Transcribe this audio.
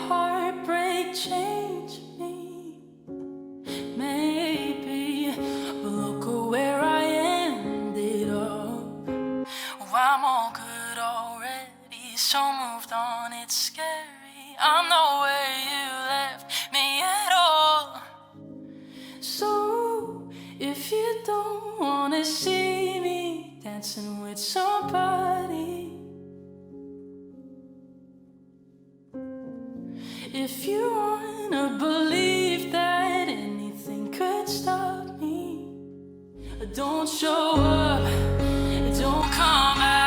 heartbreak change me? Maybe, but look at where I ended up. Oh, I'm all good already, so moved on, it's scary. I'm not where you left me at all. So, if you don't wanna see me dancing with somebody, if you wanna believe that anything could stop me, don't show up, don't come out.